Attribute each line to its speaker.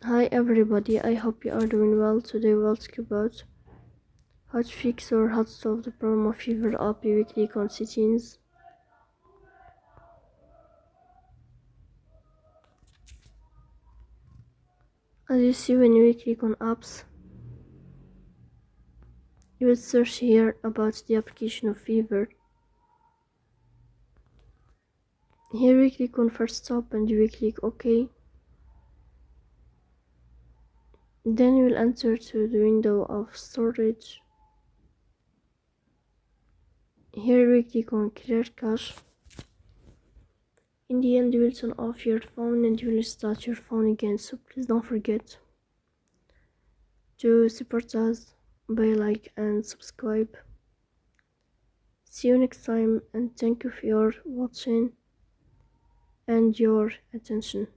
Speaker 1: Hi everybody, I hope you are doing well. Today we'll talk about how to fix or how to solve the problem of Fiverr API weekly icon settings. As you see, when you click on apps, you will search here about the application of Fiverr. Here we click on first stop and you will click OK. Then you will enter to the window of storage. Here we click on clear cache. In the end, you will turn off your phone and you will start your phone again, so please don't forget to support us by like and subscribe. See you next time and thank you for your watching and your attention.